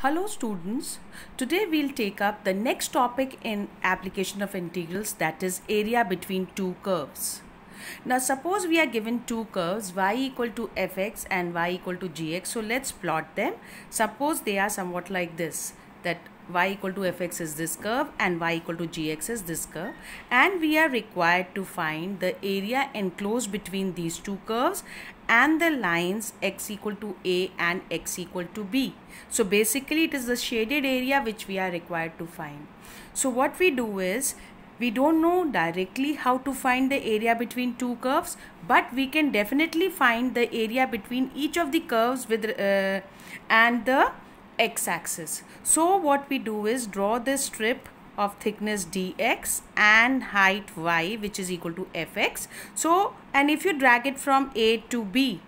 Hello students, today we'll take up the next topic in application of integrals, that is area between two curves. Now suppose we are given two curves y equal to fx and y equal to gx. So let's plot them. Suppose they are somewhat like this, that y equal to fx is this curve and y equal to gx is this curve, and we are required to find the area enclosed between these two curves and the lines x equal to a and x equal to b. So basically it is the shaded area which we are required to find. So what we do is, we don't know directly how to find the area between two curves, but we can definitely find the area between each of the curves with and the x-axis. So what we do is draw this strip of thickness dx and height y, which is equal to fx. So, and if you drag it from a to b,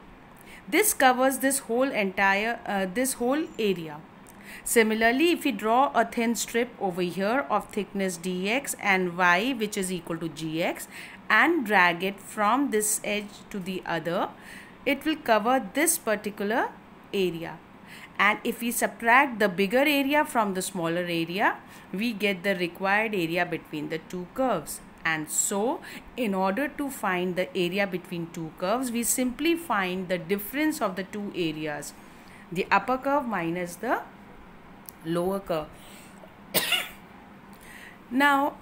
this covers this whole entire this whole area. Similarly, if we draw a thin strip over here of thickness dx and y, which is equal to gx, and drag it from this edge to the other, it will cover this particular area. And if we subtract the bigger area from the smaller area, we get the required area between the two curves. And so, in order to find the area between two curves, we simply find the difference of the two areas, the upper curve minus the lower curve. Now,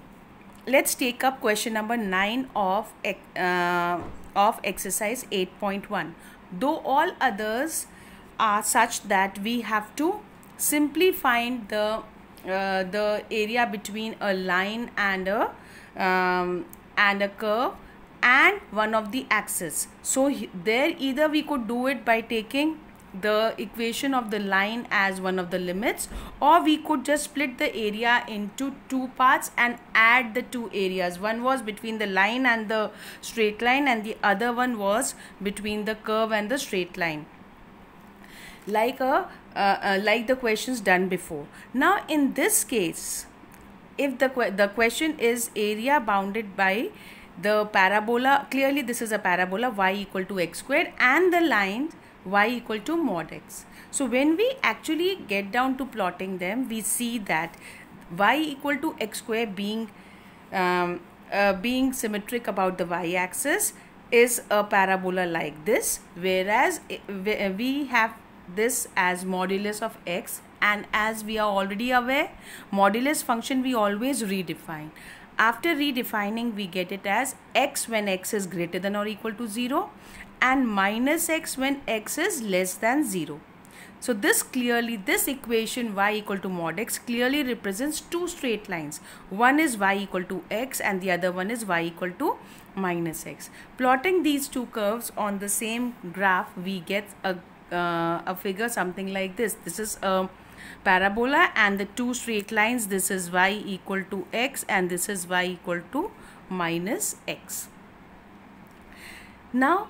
let's take up question number 9 of exercise 8.1. Though all others are such that we have to simply find the area between a line and a curve and one of the axes. So there either we could do it by taking the equation of the line as one of the limits, or we could just split the area into two parts and add the two areas. One was between the line and the straight line, and the other one was between the curve and the straight line, like the questions done before. Now in this case, if the question is area bounded by the parabola, clearly this is a parabola y equal to x squared and the line y equal to mod x. So when we actually get down to plotting them, we see that y equal to x squared being symmetric about the y axis is a parabola like this, whereas we have this as modulus of x, and as we are already aware, modulus function we always redefine. After redefining, we get it as x when x is greater than or equal to 0 and minus x when x is less than 0. So this equation y equal to mod x clearly represents two straight lines. One is y equal to x and the other one is y equal to minus x. Plotting these two curves on the same graph, we get a figure something like this. This is a parabola and the two straight lines, this is y equal to x and this is y equal to minus x. Now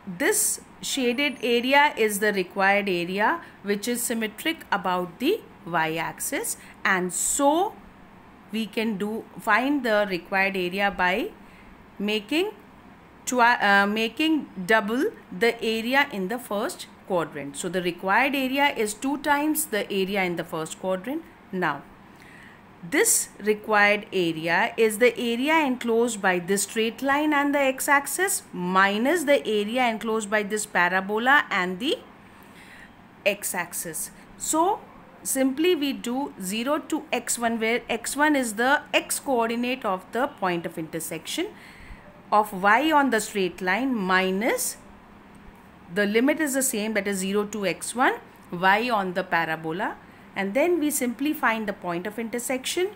this shaded area is the required area which is symmetric about the y-axis, and so we can find the required area by making double the area in the first quadrant. So the required area is 2 times the area in the first quadrant. Now this required area is the area enclosed by this straight line and the x-axis minus the area enclosed by this parabola and the x-axis. So simply we do 0 to x1, where x1 is the x coordinate of the point of intersection of y on the straight line, minus the limit is the same, that is 0 to x1, y on the parabola, and then we simply find the point of intersection.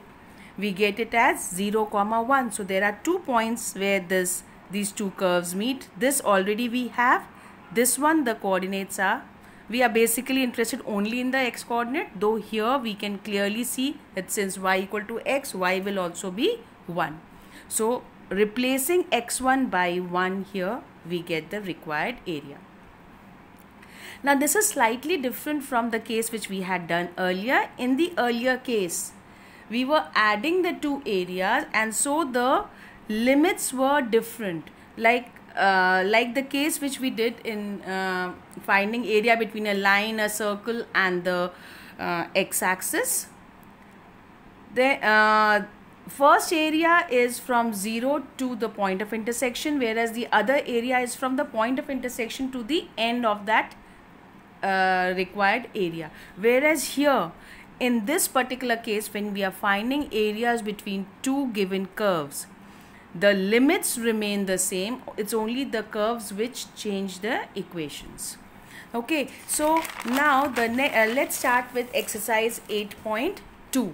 We get it as 0, 1. So there are 2 points where these two curves meet. This already we have. This one, the coordinates are, we are basically interested only in the x coordinate, though here we can clearly see that since y equal to x, y will also be 1. So replacing x1 by 1 here, we get the required area. Now this is slightly different from the case which we had done earlier. In the earlier case, we were adding the two areas, and so the limits were different. Like like the case which we did in finding area between a line, a circle and the x-axis. The first area is from 0 to the point of intersection, whereas the other area is from the point of intersection to the end of that required area. Whereas here in this particular case, when we are finding areas between two given curves, the limits remain the same. It's only the curves which change the equations. Okay, so now let's start with exercise 8.2.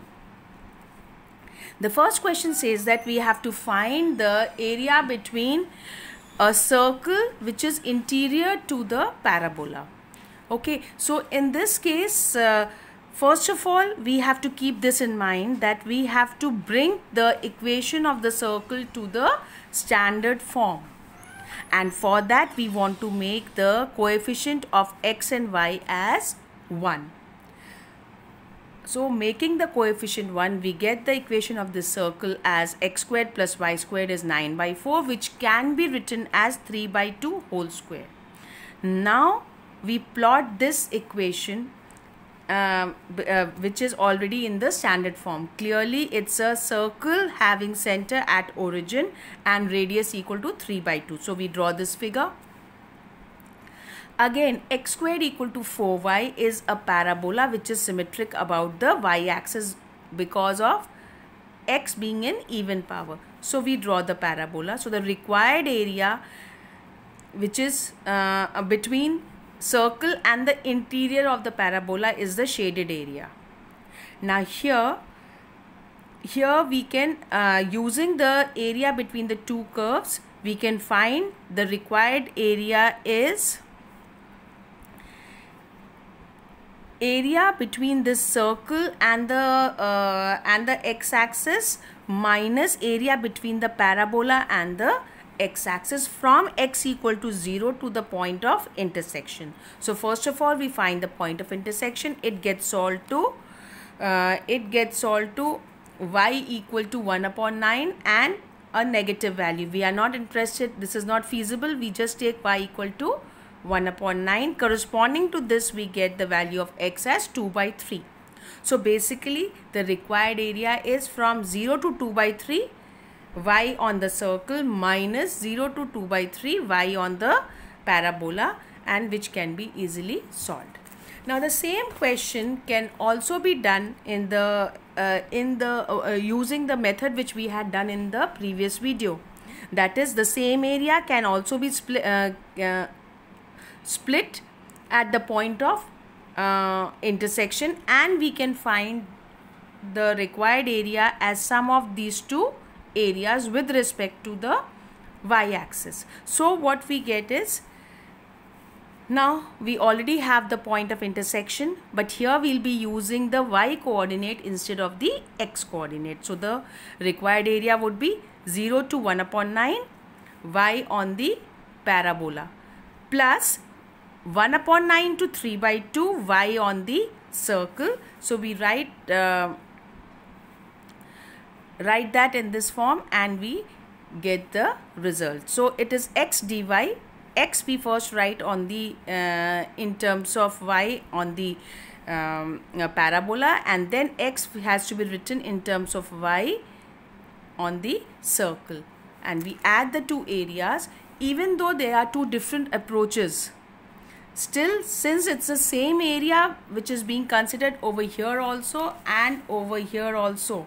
The first question says that we have to find the area between a circle which is interior to the parabola. Okay, so in this case, first of all, we have to keep this in mind, that we have to bring the equation of the circle to the standard form. And for that, we want to make the coefficient of x and y as 1. So making the coefficient 1, we get the equation of this circle as x squared plus y squared is 9/4, which can be written as 3/2 whole square. Now we plot this equation which is already in the standard form. Clearly it's a circle having center at origin and radius equal to 3/2. So we draw this figure. Again, x squared equal to 4y is a parabola which is symmetric about the y-axis because of x being in even power. So we draw the parabola. So the required area which is between circle and the interior of the parabola is the shaded area. Now here we can using the area between the two curves, we can find the required area is area between this circle and the x-axis minus area between the parabola and the x-axis from x equal to 0 to the point of intersection. So first of all, we find the point of intersection. It gets solved to y equal to 1/9 and a negative value. We are not interested, this is not feasible. We just take y equal to 1/9. Corresponding to this, we get the value of x as 2/3. So basically the required area is from 0 to 2/3 y on the circle minus 0 to 2/3 y on the parabola, and which can be easily solved. Now the same question can also be done in the using the method which we had done in the previous video. That is, the same area can also be split at the point of intersection, and we can find the required area as sum of these two areas with respect to the y-axis. So what we get is, now we already have the point of intersection, but here we'll be using the y coordinate instead of the x coordinate. So the required area would be 0 to 1/9 y on the parabola plus 1/9 to 3/2 y on the circle. So we write that in this form and we get the result. So it is x dy. X we first write on the in terms of y on the parabola, and then x has to be written in terms of y on the circle, and we add the two areas. Even though there are two different approaches, still, since it's the same area which is being considered over here also and over here also,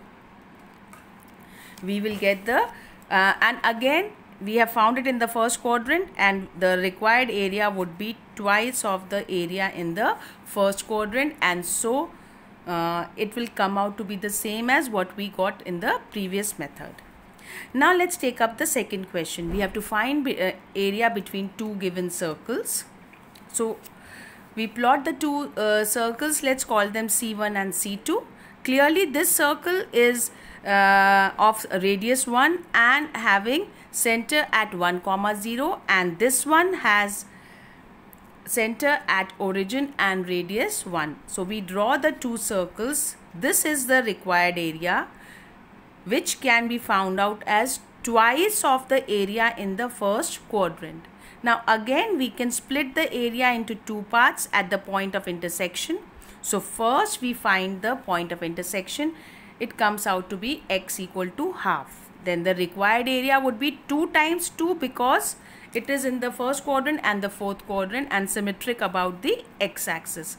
we will get the and again we have found it in the first quadrant, and the required area would be twice of the area in the first quadrant, and so it will come out to be the same as what we got in the previous method. Now let's take up the second question. We have to find area between two given circles. So we plot the two circles. Let's call them C1 and C2. Clearly this circle is of radius 1 and having center at 1, 0, and this one has center at origin and radius 1. So we draw the two circles. This is the required area, which can be found out as twice of the area in the first quadrant. Now again we can split the area into two parts at the point of intersection. So first we find the point of intersection. It comes out to be x equal to half. Then the required area would be 2 times 2 because it is in the first quadrant and the fourth quadrant and symmetric about the x-axis.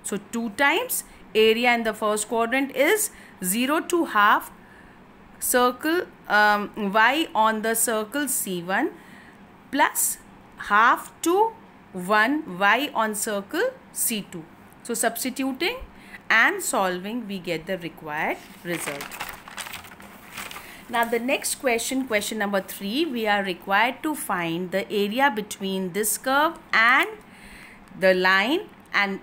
So 2 times area in the first quadrant is 0 to half circle y on the circle C1 plus half to 1 y on circle C2. So substituting and solving we get the required result. Now the next question, question number 3, we are required to find the area between this curve and the line and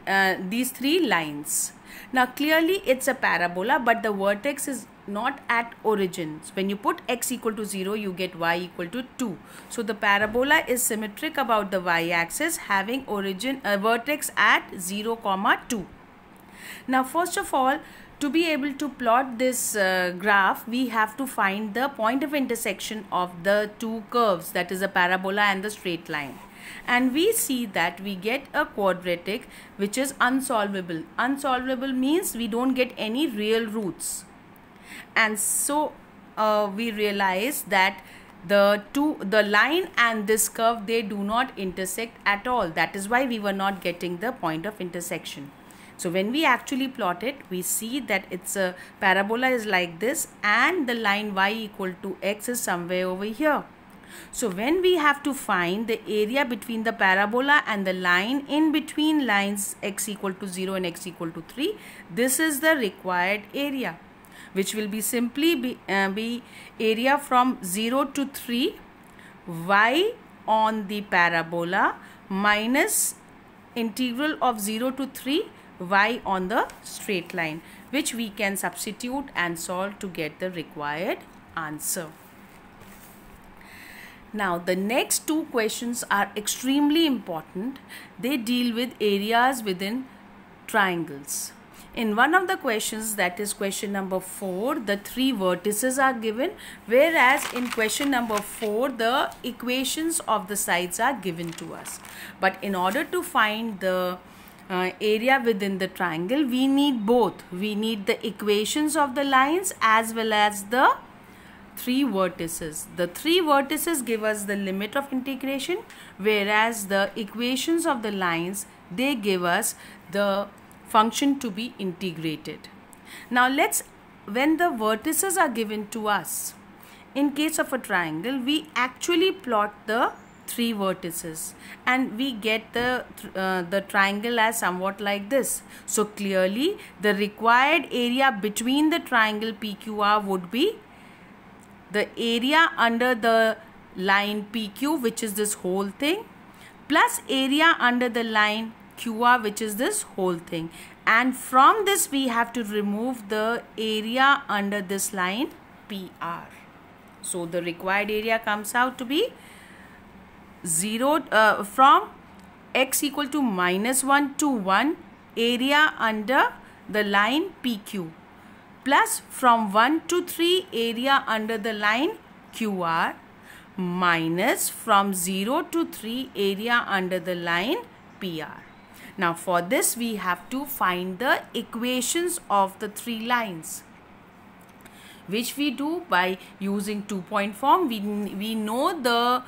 these three lines. Now clearly it's a parabola, but the vertex is not at origin. When you put x equal to 0, you get y equal to 2. So the parabola is symmetric about the y-axis, having origin vertex at 0, 2. Now first of all, to be able to plot this graph, we have to find the point of intersection of the two curves, that is a parabola and the straight line. And we see that we get a quadratic which is unsolvable. Unsolvable means we don't get any real roots. And so we realize that the line and this curve, they do not intersect at all. That is why we were not getting the point of intersection. So when we actually plot it, we see that it's a parabola is like this and the line y equal to x is somewhere over here. So when we have to find the area between the parabola and the line in between lines x equal to 0 and x equal to 3, this is the required area, which will be simply be area from 0 to 3 y on the parabola minus integral of 0 to 3 y on the straight line, which we can substitute and solve to get the required answer. Now the next two questions are extremely important. They deal with areas within triangles. In one of the questions, that is question number 4, the 3 vertices are given, whereas in question number 4 the equations of the sides are given to us. But in order to find the area within the triangle, we need both. We need the equations of the lines as well as the 3 vertices. The 3 vertices give us the limit of integration, whereas the equations of the lines, they give us the function to be integrated. Now when the vertices are given to us, in case of a triangle, we actually plot the 3 vertices and we get the triangle as somewhat like this. So clearly the required area between the triangle PQR would be the area under the line PQ, which is this whole thing, plus area under the line QR, which is this whole thing. And from this we have to remove the area under this line PR. So the required area comes out to be 0 from x equal to -1 to 1 area under the line PQ, plus from 1 to 3 area under the line QR, minus from 0 to 3 area under the line PR. Now for this we have to find the equations of the 3 lines, which we do by using 2-point form. We know the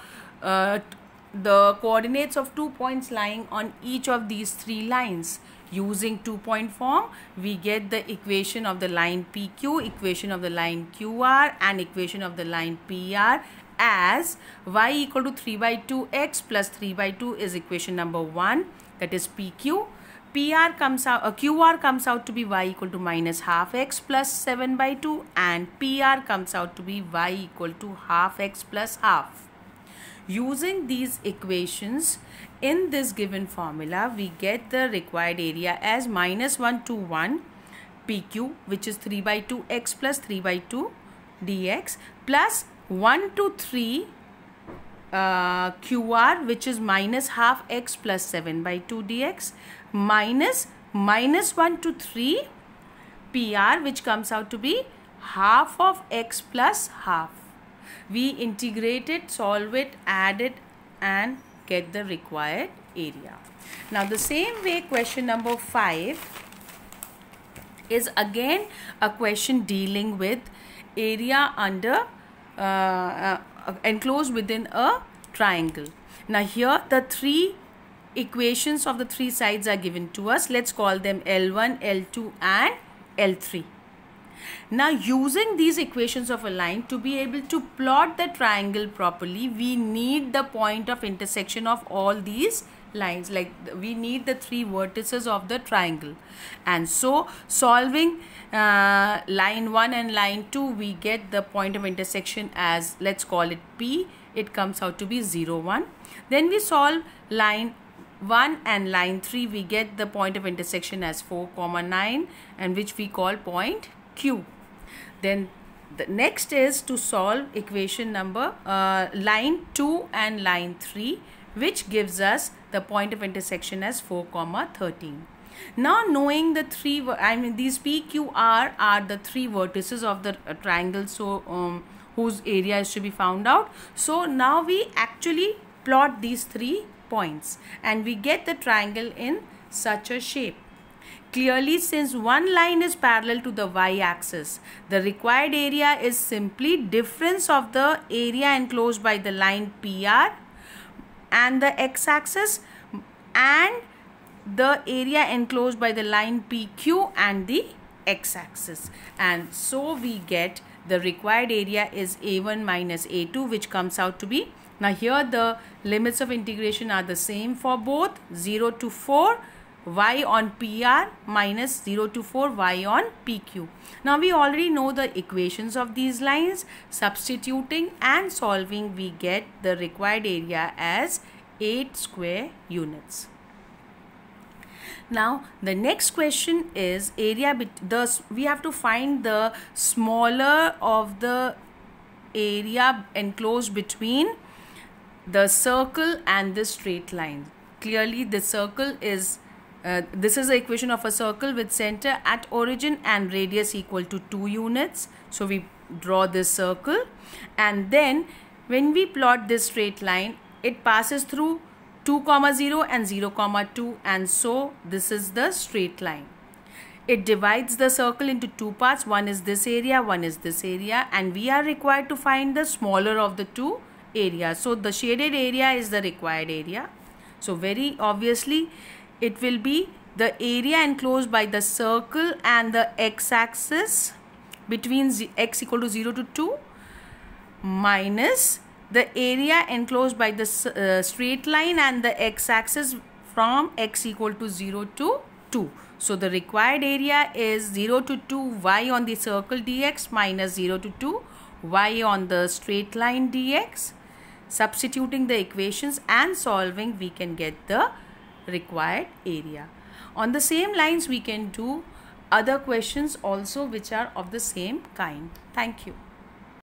coordinates of 2 points lying on each of these 3 lines. Using 2-point form, we get the equation of the line PQ, equation of the line QR and equation of the line PR as y equal to 3/2x plus 3/2 is equation number 1, that is PQ. PR comes out, QR comes out to be y equal to -half x plus 7/2 and PR comes out to be y equal to half x plus half. Using these equations in this given formula, we get the required area as -1 to 1 PQ, which is 3/2x plus 3/2 dx, plus 1 to 3 QR, which is -half x plus 7/2 dx, minus -1 to 3 PR, which comes out to be half of x plus half. We integrate it, solve it, add it and get the required area. Now the same way, question number 5 is again a question dealing with area under enclosed within a triangle. Now here the three equations of the three sides are given to us. Let's call them L1, L2 and L3. Now using these equations of a line, to be able to plot the triangle properly, we need the point of intersection of all these lines. Like we need the three vertices of the triangle, and so solving line 1 and line 2, we get the point of intersection as, let's call it P. It comes out to be 0, 1. Then we solve line 1 and line 3, we get the point of intersection as 4, 9, and which we call point Q. Then the next is to solve equation number line 2 and line 3, which gives us the point of intersection as 4, 13. Now knowing the three, these PQR are the three vertices of the triangle, so whose area is to be found out. So now we actually plot these 3 points and we get the triangle in such a shape. Clearly, since one line is parallel to the y-axis, the required area is simply difference of the area enclosed by the line PR and the x-axis and the area enclosed by the line PQ and the x-axis, and so we get the required area is A1 minus A2, which comes out to be, now here the limits of integration are the same for both, 0 to 4 y on PR minus 0 to 4 y on PQ. Now we already know the equations of these lines. Substituting and solving, we get the required area as 8 square units. Now the next question is area, we have to find the smaller of the area enclosed between the circle and the straight line. Clearly the circle is this is the equation of a circle with center at origin and radius equal to 2 units. So we draw this circle, and then when we plot this straight line, it passes through 2, 0 and 0, 2, and so this is the straight line. It divides the circle into 2 parts. One is this area, one is this area, and we are required to find the smaller of the 2 areas. So the shaded area is the required area. So very obviously it will be the area enclosed by the circle and the x-axis between x equal to 0 to 2 minus the area enclosed by the straight line and the x-axis from x equal to 0 to 2. So the required area is 0 to 2 y on the circle dx minus 0 to 2 y on the straight line dx. Substituting the equations and solving, we can get the required area. On the same lines, we can do other questions also which are of the same kind. Thank you.